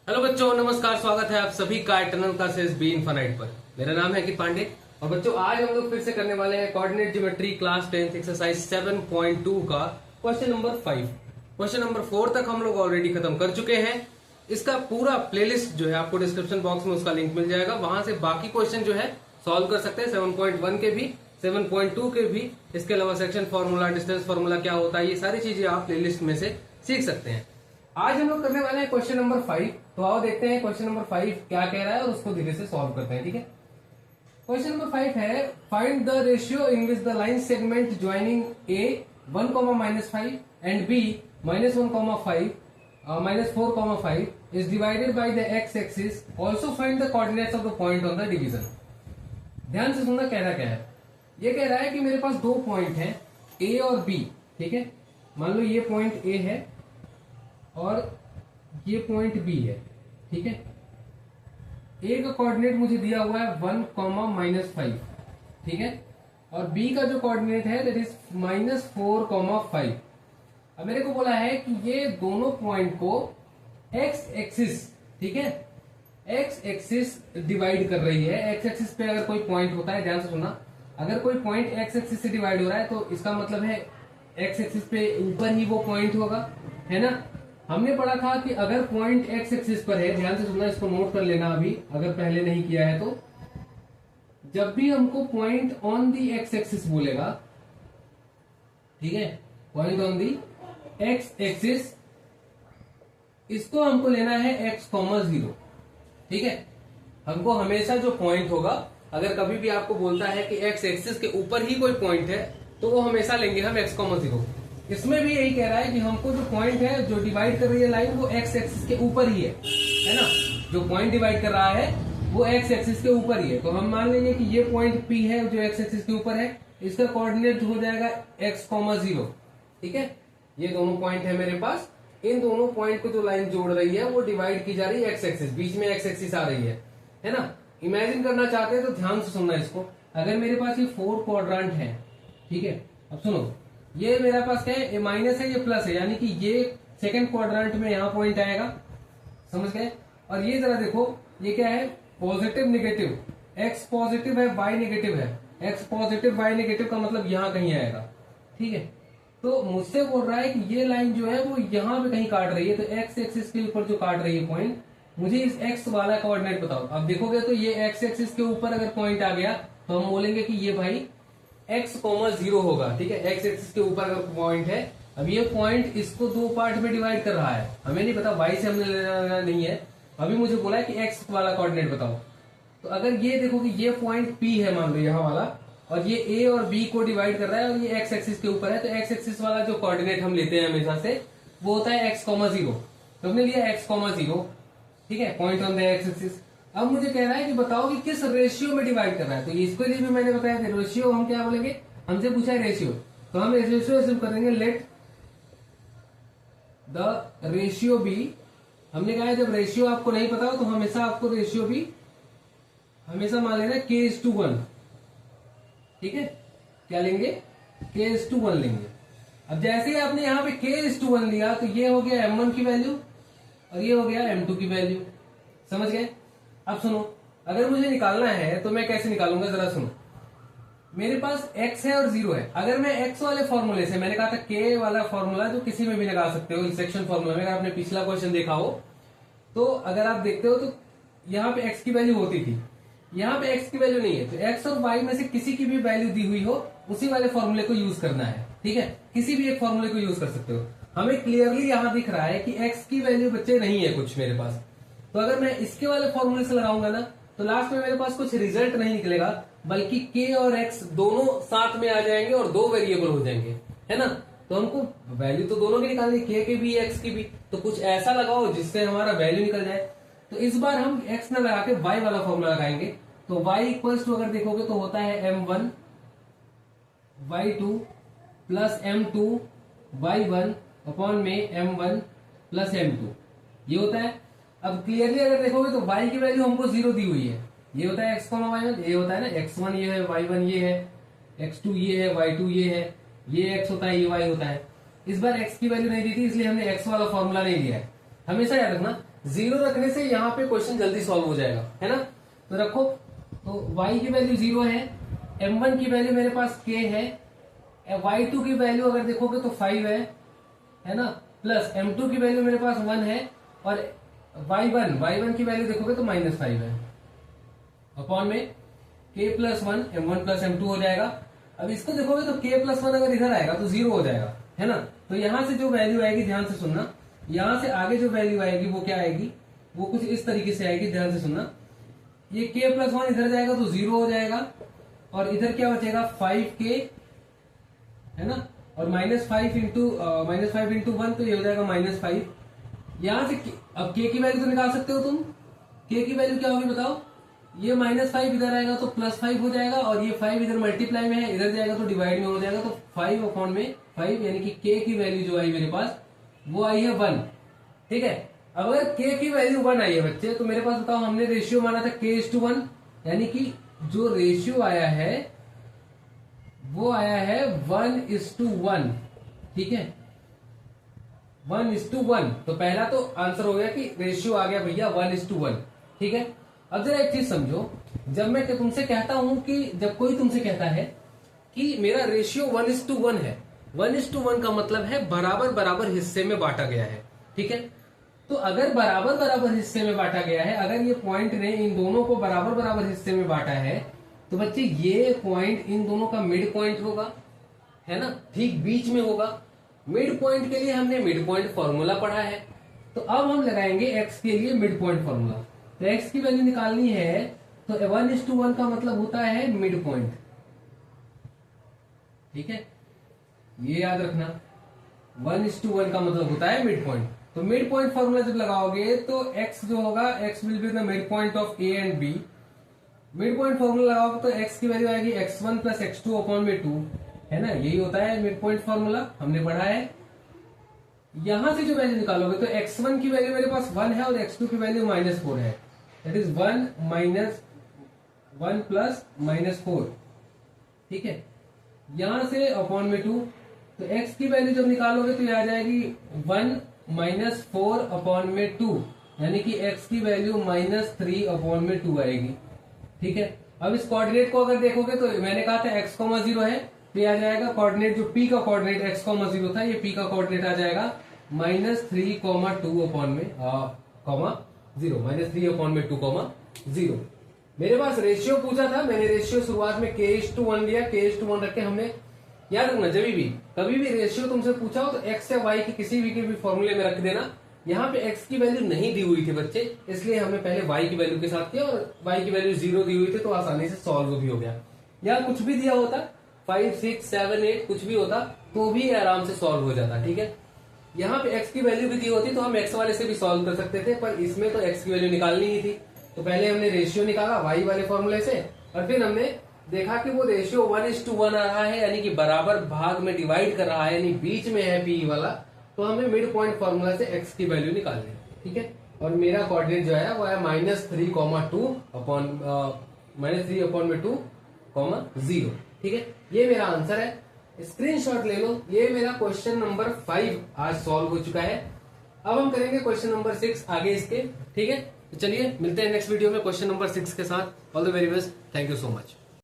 Hello बच्चों, नमस्कार। स्वागत है आप सभी का इटर्नल क्लासेस बी इनफाइनाइट पर। मेरा नाम है अंकित पांडे और बच्चों आज हम लोग फिर से करने वाले हैं कोऑर्डिनेट ज्योमेट्री क्लास 10 एक्सरसाइज 7.2 का क्वेश्चन नंबर 5। क्वेश्चन नंबर 4 तक हम लोग ऑलरेडी खत्म कर चुके हैं। इसका पूरा प्लेलिस्ट जो है आपको डिस्क्रिप्शन बॉक्स में उसका लिंक मिल जाएगा, वहां से बाकी क्वेश्चन जो है सॉल्व कर सकते हैं। 7.1 के भी, 7.2 के भी, इसके अलावा सेक्शन फॉर्मूला, डिस्टेंस फॉर्मूला क्या होता है, ये सारी चीजें आप प्लेलिस्ट में से सीख सकते हैं। आज हम लोग करने वाले हैं क्वेश्चन नंबर 5। तो आओ देखते हैं क्वेश्चन नंबर 5 क्या कह रहा है और उसको धीरे से सॉल्व करते हैं। ठीक है, क्वेश्चन नंबर 5 है find the ratio in which the line segment joining A 1,-5 and B -1,5 -4,5 is divided by the x axis. Also find the coordinates of the point on the division. ध्यान से सुनना, कह रहा क्या है। ये कह रहा है कि मेरे पास दो पॉइंट हैं ए और बी। ठीक है, मान लो ये पॉइंट ए है और ये पॉइंट बी है। ठीक है, ए का कोऑर्डिनेट मुझे दिया हुआ है 1,-5। ठीक है, और बी का जो कोऑर्डिनेट है दैट इज -4,5। अब मेरे को बोला है कि ये दोनों पॉइंट को एक्स एक्सिस, ठीक है, एक्स एक्सिस डिवाइड कर रही है। एक्स एक्सिस पे अगर कोई पॉइंट होता है, ध्यान से सुनना, अगर कोई पॉइंट एक्स एक्सिस से डिवाइड हो रहा है तो इसका मतलब है एक्स एक्सिस पे ऊपर ही वो पॉइंट होगा, है ना। हमने पढ़ा था कि अगर पॉइंट एक्स एक्सिस पर है, ध्यान से सुनना, इसको नोट कर लेना अभी अगर पहले नहीं किया है तो, जब भी हमको point on the x axis बोलेगा, ठीक है, point on the x axis, इसको हमको लेना है x,0। ठीक है, हमको हमेशा जो पॉइंट होगा, अगर कभी भी आपको बोलता है कि एक्स एक्सिस के ऊपर ही कोई पॉइंट है तो वो हमेशा लेंगे हम x,0। इसमें भी यही कह रहा है कि हमको जो पॉइंट है जो डिवाइड कर रही है लाइन वो एक्स एक्सिस के ऊपर ही है ना। जो पॉइंट डिवाइड कर रहा है वो एक्स एक्सिस के ऊपर ही है। तो हम मान लेंगे कि ये पॉइंट P है जो एक्स एक्सिस के ऊपर है, इसका कोऑर्डिनेट हो जाएगा x,0। ठीक है, ये दोनों पॉइंट है मेरे पास। इन दोनों पॉइंट को जो लाइन जोड़ रही है वो डिवाइड की जा रही है एक्स एक्सिस, बीच में एक्स एक्सिस आ रही है ना। इमेजिन करना चाहते हैं तो ध्यान से सुनना इसको। अगर मेरे पास ये 4 क्वाड्रेंट है, ठीक है, अब सुनो, ये मेरे पास क्या है, ये माइनस है, ये प्लस है, यानी कि ये सेकंड क्वाड्रेंट में यहाँ पॉइंट आएगा, समझ गए। और ये जरा देखो, ये क्या है, पॉजिटिव निगेटिव, एक्स पॉजिटिव है, वाई नेगेटिव है। एक्स पॉजिटिव वाई नेगेटिव का मतलब यहाँ कहीं आएगा। ठीक है, तो मुझसे बोल रहा है कि ये लाइन जो है वो यहाँ पे कहीं काट रही है, तो एक्स एक्सिस के ऊपर जो काट रही है पॉइंट, मुझे इस एक्स वाला कोऑर्डिनेट बताओ। अब देखोगे तो ये एक्स एक्सिस के ऊपर अगर पॉइंट आ गया तो हम बोलेंगे कि ये भाई x,0 होगा। ठीक है, एक्स एक्सिस के ऊपर अगर पॉइंट है, अब ये पॉइंट इसको दो पार्ट में डिवाइड कर रहा है, हमें नहीं पता, y से हमने लेना नहीं है। अभी मुझे बोला है कि x वाला कोऑर्डिनेट बताओ। तो अगर ये देखो कि ये पॉइंट P है, मान लो यहाँ वाला, और ये A और B को डिवाइड कर रहा है और ये x एक्सिस के ऊपर है, तो x एक्सिस वाला जो कोऑर्डिनेट हम लेते हैं हमेशा से वो होता है x,0। तो हमने लिया x,0। ठीक है, point on the x axis. अब मुझे कह रहा है कि बताओ कि किस रेशियो में डिवाइड कर रहा है। तो इसके लिए भी मैंने बताया था रेशियो, हम क्या बोलेंगे, हमसे पूछा है रेशियो, तो हम रेशियो एज्यूम करेंगे, लेट द रेशियो बी। हमने कहा है जब रेशियो आपको नहीं पता हो तो हमेशा आपको रेशियो भी हमेशा मान लेना k:1। ठीक है, क्या लेंगे, k:1 लेंगे। अब जैसे ही आपने यहाँ पे k:1 लिया तो ये हो गया m1 की वैल्यू और ये हो गया m2 की वैल्यू, समझ गए। अब सुनो, अगर मुझे निकालना है तो मैं कैसे निकालूंगा, जरा सुनो। मेरे पास x है और 0 है। अगर मैं x वाले फॉर्मूले से, मैंने कहा था k वाला फॉर्मूला जो किसी में भी लगा सकते हो, इंसेक्शन फॉर्मूला में, अगर आपने पिछला क्वेश्चन देखा हो तो अगर आप देखते हो तो यहाँ पे x की वैल्यू होती थी, यहाँ पे x की वैल्यू नहीं है। तो x और y में से किसी की भी वैल्यू दी हुई हो उसी वाले फॉर्मूले को यूज करना है। ठीक है, किसी भी एक फॉर्मूले को यूज कर सकते हो। हमें क्लियरली यहाँ दिख रहा है कि x की वैल्यू बच्चे नहीं है कुछ मेरे पास, तो अगर मैं इसके वाले फॉर्मूले से लगाऊंगा ना तो लास्ट में मेरे पास कुछ रिजल्ट नहीं निकलेगा, बल्कि k और x दोनों साथ में आ जाएंगे और दो वेरिएबल हो जाएंगे, है ना। तो हमको वैल्यू तो दोनों की निकालनी, k की भी x की भी, तो कुछ ऐसा लगाओ जिससे हमारा वैल्यू निकल जाए। तो इस बार हम x न लगा के y वाला फॉर्मूला लगाएंगे। तो y इक्वल्स टू अगर देखोगे तो होता है m1 y2 plus m2 y1 upon में m1 प्लस m2, ये होता है। अब क्लियरली अगर देखोगे तो y की वैल्यू हमको 0 दी हुई है, ये होता है x, y1, ये होता है ना, x1 ये है, y1 ये है, x2 ये है, y2 ये है, ये x होता है, ये y होता है। इस बार x की वैल्यू नहीं दी थी इसलिए हमने x वाला फॉर्मूला नहीं लिया है। हमेशा याद रखना, जीरो रखने से यहाँ पे क्वेश्चन जल्दी सॉल्व हो जाएगा, है ना। तो रखो, तो y की वैल्यू 0 है, m1 की वैल्यू मेरे पास k है, y2 की वैल्यू अगर देखोगे तो 5 है ना, प्लस m2 की वैल्यू मेरे पास 1 है, और y1 की वैल्यू देखोगे तो -5 है, अपॉन में k plus 1 m1 plus m2 हो जाएगा। अब इसको देखोगे तो k प्लस 1 अगर इधर आएगा तो 0 हो जाएगा, है ना। तो यहां से जो वैल्यू आएगी, ध्यान से सुनना, यहां से आगे जो वैल्यू आएगी वो क्या आएगी, वो कुछ इस तरीके से आएगी, ध्यान से सुनना। ये k प्लस 1 इधर जाएगा तो 0 हो जाएगा, और इधर क्या बचेगा 5k, है ना, और -5 इंटू 1 तो ये हो जाएगा -5। यहां से अब k की वैल्यू तो निकाल सकते हो तुम, k की वैल्यू क्या होगी बताओ, ये -5 इधर आएगा तो +5 हो जाएगा, और ये 5 इधर मल्टीप्लाई में है, इधर जाएगा तो डिवाइड में हो जाएगा, तो 5 अपॉन में 5, यानी कि k की वैल्यू जो आई मेरे पास वो आई है 1, ठीक है। अगर k की वैल्यू 1 आई है बच्चे, तो मेरे पास बताओ, हमने रेशियो माना था k:1, यानी कि जो रेशियो आया है वो आया है 1:1, ठीक है, 1:1। तो पहला तो आंसर हो गया कि रेशियो आ गया भैया 1:1, ठीक है। अब जरा एक चीज समझो, जब मैं तुमसे कहता हूं कि जब कोई तुमसे कहता है कि मेरा रेशियो 1:1 है, 1:1 का मतलब है बराबर बराबर हिस्से में बांटा गया है, ठीक है। तो अगर बराबर बराबर हिस्से में बांटा गया है, अगर ये पॉइंट ने इन दोनों को बराबर बराबर हिस्से में बांटा है, तो बच्चे ये पॉइंट इन दोनों का मिड पॉइंट होगा, है ना, ठीक बीच में होगा। मिड पॉइंट के लिए हमने मिड पॉइंट फॉर्मूला पढ़ा है, तो अब हम लगाएंगे x के लिए मिड पॉइंट फॉर्मूला। तो x की वैल्यू निकालनी है, तो 1:1 का मतलब होता है मिड पॉइंट, ठीक है, ये याद रखना, 1:1 का मतलब होता है मिड पॉइंट। तो मिड पॉइंट फॉर्मूला जब लगाओगे तो x जो होगा, x will be the mid point of a and b। Mid point formula लगाओगे तो x की वैल्यू आएगी x1 प्लस x2 अपॉन में 2, है ना, यही होता है मिड पॉइंट फॉर्मूला, हमने पढ़ा है। यहां से जो वैल्यू निकालोगे तो x1 की वैल्यू मेरे पास 1 है और x2 की वैल्यू -4 है, दैट इज 1 प्लस -4, ठीक है। यहां से अपॉन में 2, तो x की वैल्यू जब निकालोगे तो ये आ जाएगी 1 -4 अपॉन में 2, यानी कि x की वैल्यू -3 अपॉन में 2 आएगी, ठीक है। अब इस कोऑर्डिनेट को अगर देखोगे तो मैंने कहा था x, 0 है, तो ये आ जाएगा कोऑर्डिनेट, जो p का कोऑर्डिनेट x, 0 था, ये p का कोऑर्डिनेट आ जाएगा -3,2 अपॉन में 0, -3 अपॉन में 2, 0। मेरे पास रेशियो पूछा था, मैंने रेशियो शुरुआत में k:1 लिया, k:1 रख के हमने, याद रखना जब भी कभी भी रेशियो तुमसे पूछा हो तो x या y की किसी भी फॉर्मूले में रख देना। यहाँ पे x की वैल्यू नहीं दी हुई थी बच्चे, इसलिए हमने पहले y की वैल्यू के साथ किया, और y की वैल्यू 0 दी हुई थी तो आसानी से सॉल्व भी हो गया। या कुछ भी दिया होता 5, 6, 7, 8 कुछ भी होता तो भी आराम से सॉल्व हो जाता, ठीक है। यहाँ पे x की वैल्यू भी दी होती तो हम x वाले से भी सॉल्व कर सकते थे, पर इसमें तो x की वैल्यू निकालनी ही थी, तो पहले हमने रेशियो निकाला y वाले फॉर्मूले से, और फिर हमने देखा कि वो रेशियो 1:1 आ रहा है, यानी कि बराबर भाग में डिवाइड कर रहा है, यानी बीच में है p वाला, तो हमें मिड पॉइंट फॉर्मूला से x की वैल्यू निकालनी है, ठीक है। और मेरा कोऑर्डिनेट जो है वो है -3,2 अपॉन में 2, 0, ठीक है। ये मेरा आंसर है, स्क्रीनशॉट ले लो। ये मेरा क्वेश्चन नंबर 5 आज सॉल्व हो चुका है। अब हम करेंगे क्वेश्चन नंबर 6 आगे इसके, ठीक है। तो चलिए मिलते हैं नेक्स्ट वीडियो में क्वेश्चन नंबर 6 के साथ। All the very best, thank you so much.